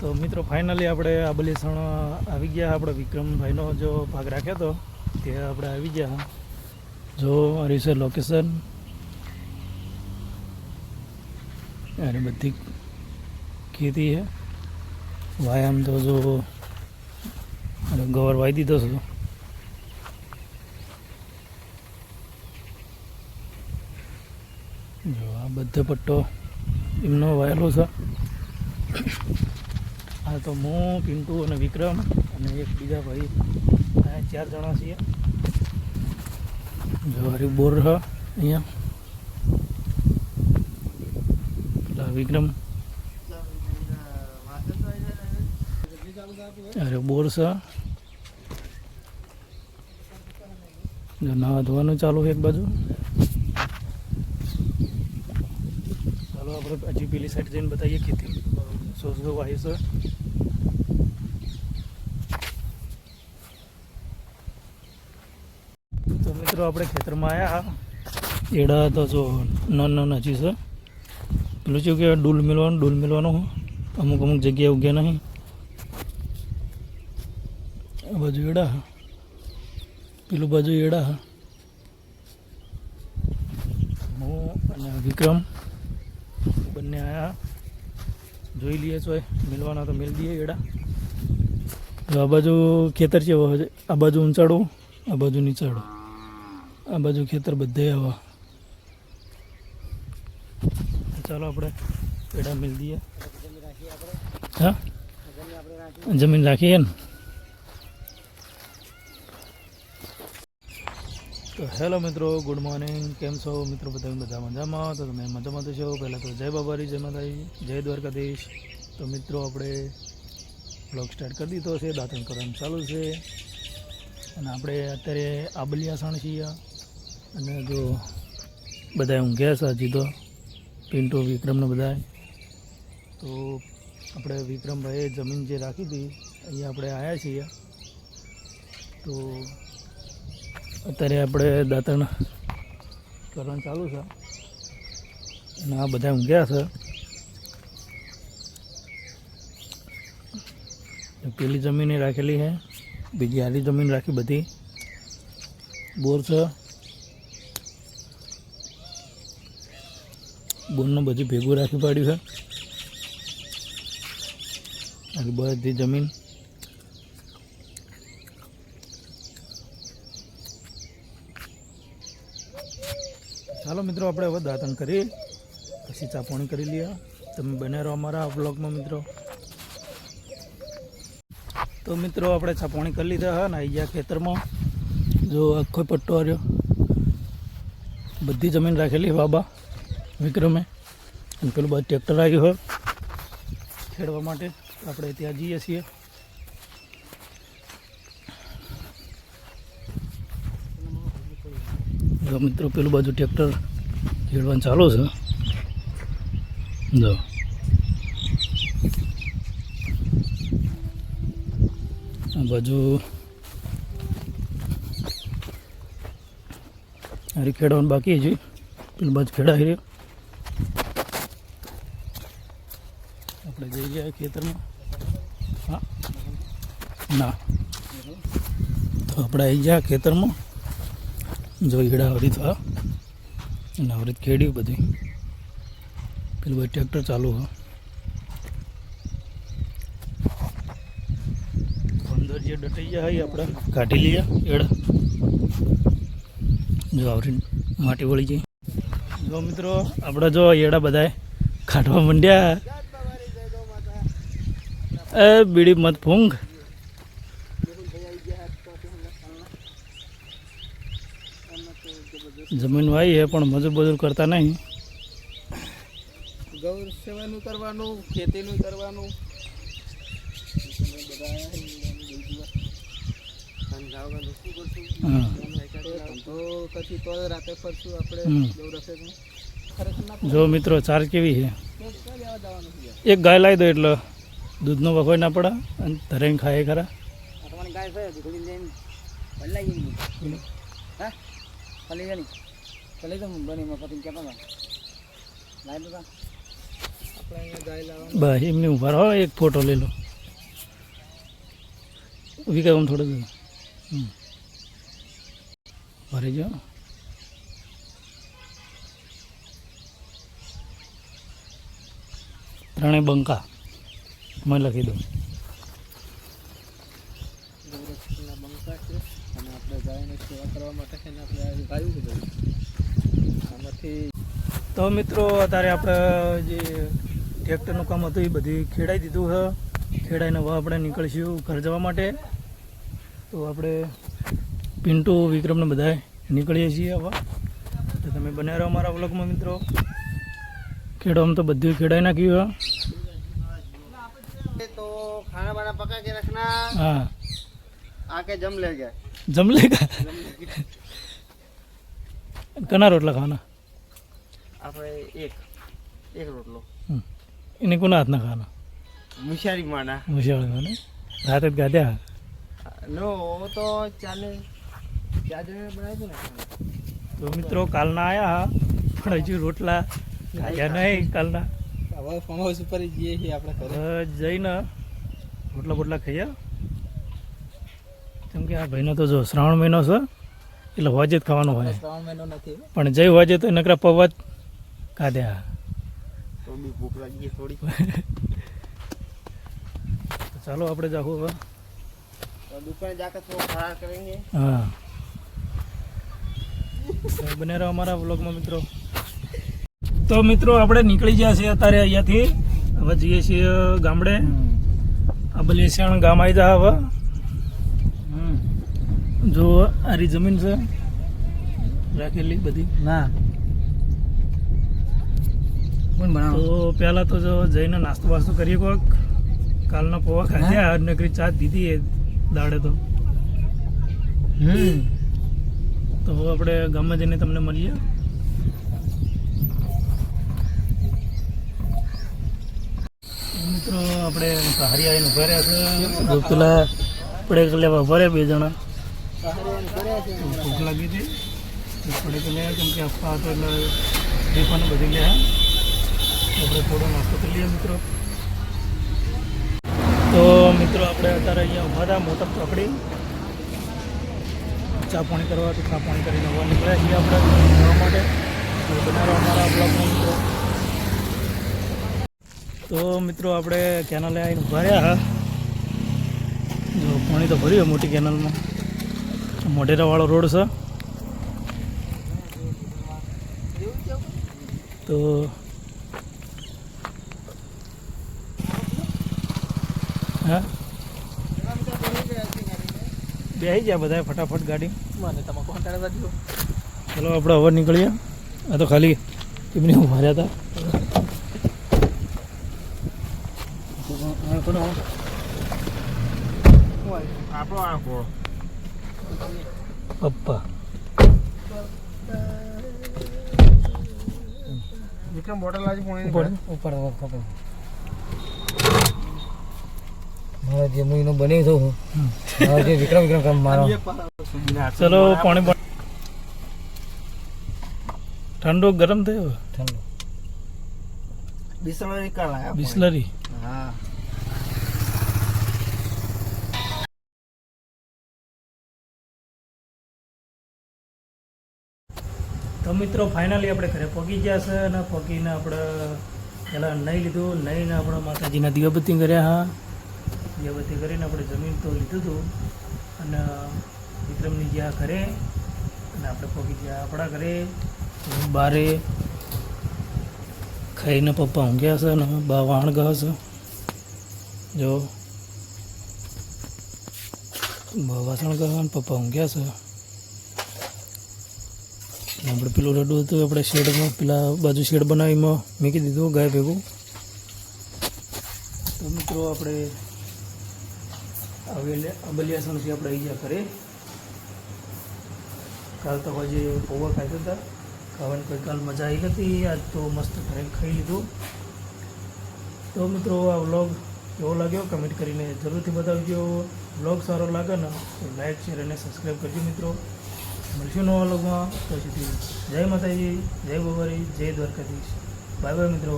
તો મિત્રો ફાઇનલી આપણે આબલીસણ આવી ગયા. આપણે વિક્રમભાઈનો જો ભાગ રાખ્યો હતો તે આપણે આવી ગયા. જો આ છે લોકેશન અને બધી ખેતી છે. વ્યાયામ તો જો ગવર વાઈ દીધો છે. જો આ બધો પટ્ટો એમનો વાયેલો છે. આ તો હું, પિન્ટુ અને વિક્રમ અને એક બીજા ભાઈ, આ 4 જણા છીએ. જો હરી બોર હ અહીંયા પેલા વિક્રમ અરે બોર છે. જો નાવા ધોવાનું ચાલુ છે એક બાજુ. ચાલો આપણે હજી પેલી સાઈડ જઈને બતાવીએ ખેતી શું વાય છે. તો મિત્રો આપણે ખેતરમાં આવ્યા. એડા તો જો નાના હજી છે. પેલું શું કે ડૂલ મિલવાનું અમુક જગ્યાએ ઉગ્યા નહીં. આ બાજુ એડા, પેલું બાજુ એડા. હું અને વિક્રમ બંને આવ્યા. જોઈ લઈએ છો મિલવાના તો મિલ દઈએ એડા. આ બાજુ ખેતર છે, આ બાજુ ઊંચાડું, આ બાજુ નીચાડું, આ બાજુ ખેતર બધે આવા. ચાલો આપણે એડા મિલ દઈએ. હા, જમીન રાખીએ ને. તો હેલો મિત્રો, ગુડ મોર્નિંગ. કેમ છો મિત્રો? બધા મજામાં? તો તમે મજામાં તો છો. પહેલાં તો જય બાબારી, જય માતાજી, જય દ્વારકાધીશ. તો મિત્રો આપણે બ્લોગ સ્ટાર્ટ કરી દીધો છે. દાંતણ કરવાનું ચાલુ છે. અને આપણે અત્યારે આબલિયાસણ છીએ. અને જો બધા ઊંઘ્યા છે હજી તો, પિન્ટુ વિક્રમને બધા. તો આપણે વિક્રમભાઈએ જમીન જે રાખી હતી અહીંયા આપણે આવ્યા છીએ. તો અત્યારે આપણે દાંતણ કરવાનું ચાલુ છે. અને આ બધા ઊંઘ્યા છે. પેલી જમીન રાખેલી છે, બીજી આરી જમીન રાખી બધી. બોર છે, બોરનું બધી ભેગું રાખી પાડ્યું છે. અને બધી જમીન ચાલો મિત્રો આપણે હવે દાંતણ કરીએ, પછી ચા પાણી કરી લઈએ. તમે બને રહો અમારા વ્લોગમાં મિત્રો. તો મિત્રો આપણે ચા પાણી કરી લીધા હા ને આવી ગયા ખેતરમાં. જો આખો પટ્ટો આવ્યો, બધી જમીન રાખેલી બાબા વિક્રમે. અને પેલું બધું ટ્રેક્ટર આવ્યું હોય ખેડવા માટે. આપણે ત્યાં જઈએ છીએ. જો મિત્રો પેલું બાજુ ટ્રેક્ટર ખેડવાનું ચાલુ છે. જો આ બાજુ હારી ખેડવાનું બાકી છે. પેલું બાજુ ખેડાઈ રહ્યું. આપણે જઈ ગયા ખેતરમાં. હા ના, તો આપણે આવી ગયા ખેતરમાં. જો હીડા વરી થા અને વરી ખેડ્યું બધું. પેલું ભાઈ ટ્રેક્ટર ચાલુ હોય. અંદર જે ડટાઈ ગયા હોય આપણે કાઢી લઈએ એડા. જો આવરી માટી વળી જાય. જો મિત્રો આપણે જો એડા બધા કાઢવા માંડ્યા. એ બીડી મત ફૂંગ. જમીન વાઈ છે પણ મજૂર કરતા નહીં. ગૌ સેવાનું કરવાનું, ખેતીનું કરવાનું. તો રાતે ફરશું આપણે. જો મિત્રો ચાર્જ કેવી છે. એક ગાય લાવી દો એટલે દૂધનો વખો ના પડે અને ધરાઈને ખાય ખરા. ગાય છે હા પલી જાણી પલી તો બની પતિ કહેતા હતા લાવી દો. અહીંયા ગાય લાવવાનું. બસ એમને ઉભા રહો, એક ફોટો લઈ લો. વિકા આમ થોડું ભરી જાઓ. ત્રણેય બંકા મેં લખી દઉં. ગૌરક્ષના બંકા છે અને આપણે ગાયની સેવા કરવા માટે છે ને આપણે આ ગાયું છે બધું. આમાંથી તો મિત્રો અત્યારે આપણે જે ટ્રેક્ટરનું કામ હતું એ બધી ખેડાઈ દીધું છે. ખેડાઈને હવે આપણે નીકળીશું ઘર જવા માટે. તો આપણે પિન્ટુ વિક્રમને બધા નીકળીએ છીએ હવે. તો તમે બન્યા રહો અમારા વ્લોગમાં મિત્રો. ખેડવામાં તો બધું ખેડાઈ નાખ્યું तो खाना वाना पका के रखना, है. हाँ आके जम ले गया. जम लेगा. कना रोटला खाना આપણે એક રોટલો એને કોના હાથના ખાના મુશારી માના મુશાળી ખાને રાતે જ ગાધ્યા. નો वो तो ચાલે ચાદર બનાવ્યું ને. તો મિત્રો કાલના આયા હા પણ હજુ રોટલા ખાયા નહીં કાલના. હવે ફાર્મ હાઉસ ઉપર જઈએ છીએ આપણે ઘરે. જઈને રોટલા બોટલા ખાયા. કેમ કે આ ભાઈનો તો જો શ્રાવણ મહિનો છે એટલે હોજે જ ખાવાનું હોય. 3 મહિનો નથી પણ જઈ હોજે તો નકરા પવા જ કાઢ્યા. તો બી ભૂખ લાગી થોડી. તો ચાલો આપણે જાવું હવે. तो दुकान जाकर थोड़ा फरार करेंगे. હા બને રહો અમારા વ્લોગમાં મિત્રો. તો મિત્રો આપણે નીકળી ગયા છીએ અત્યારે અહીંયાથી. હવે જઈએ છીએ ગામડે. આ બલેસિયાણ ગામ આવી જા હવે. જો આરી જમીન છે રાખેલી બધી. ના કોણ તો પહેલાં તો જો જઈને નાસ્તો વાસ્તો કરીએ કોક. કાલના પૌવા ખાધ્યા નકરી ચા દીધી એ દાડે તો. તો આપણે ગામમાં જઈને તમને મળીએ. મિત્રો આપણે હરિયાળીને ઉભા રહ્યા છે. પેલા પડે લેવા ઉભા રહ્યા બે જણા. ભૂખ લાગી હતી પડે તો લે કેમ કે આપવા હતો એટલે ટિફન બધી લે. આપણે થોડો નાસ્તો કરી લઈએ મિત્રો. તો મિત્રો આપણે અત્યારે અહીંયા ઉભા હતા મોટા ચોકડી ચા પાણી કરવા. તો ચા પાણી કરીને ઉભા નીકળ્યા છીએ આપણે જવા માટે. બનાવો અમારા બ્લોગમાં મિત્રો. તો મિત્રો આપણે કેનાલે આવીને ઉભા રહ્યા હા. જો પાણી તો ભર્યું મોટી કેનાલમાં. મોઢેરાવાળો રોડ છે. તો હા બેસી ગયા બધા ફટાફટ ગાડી. મને તમે કોન્ટાક્ટ દો. ચલો આપણે હવે નીકળીએ. આ તો ખાલી એમની ઉભા રહ્યા હતા. આપણો આંખો પપ્પા વિક્રમ બોટલ આજે ઉપર ઉપર મારા જે મહિનો બની છું મારા જે વિક્રમ કામ મારો. ચલો પાણી ઠંડો ગરમ થયો. ઠંડો બિસ્લરી કા લાયા બિસ્લરી. હા તો મિત્રો ફાઇનલી આપણે ઘરે પહોંચી ગયા છે. અને પહોંચીને આપણે પહેલાં નહીં લીધું. નહીં આપણે માતાજીના દીવાબત્તી કર્યા. હા દીવાબત્તી કરીને આપણે જમીન તો લીધું હતું. અને વિક્રમની ગયા ઘરે અને આપણે પહોંચી ગયા આપણા ઘરે. બારે ખાઈને પપ્પા ઊંઘ્યા છે અને બા વાણ ગયા છે. જો બા વાસણ ગયા અને પપ્પા ઊંઘ્યા છે. આપણે પેલું રડું હતું આપણે શેડમાં પેલા બાજુ શેડ બનાવીમાં મૂકી દીધું ગાય ભેગું. તો મિત્રો આપણે અબલિયાસણથી આપણે આવી ગયા ઘરે. કાલ તો હજી પૌવા ખાતા હતા. ખાવાની કોઈ કાલ મજા આવી હતી. આજ તો મસ્ત ઘરે ખાઈ લીધું. તો મિત્રો આ વ્લોગ કેવો લાગ્યો કમેન્ટ કરીને જરૂરથી બતાવજો. વ્લોગ સારો લાગે ને તો લાઈક શેર અને સબસ્ક્રાઈબ કરજો મિત્રો. મળશું નવા વ્લોગમાં. તો સુધી જય માતાજી, જય ભવારી, જય દ્વારકાધીશ. બાય બાય મિત્રો.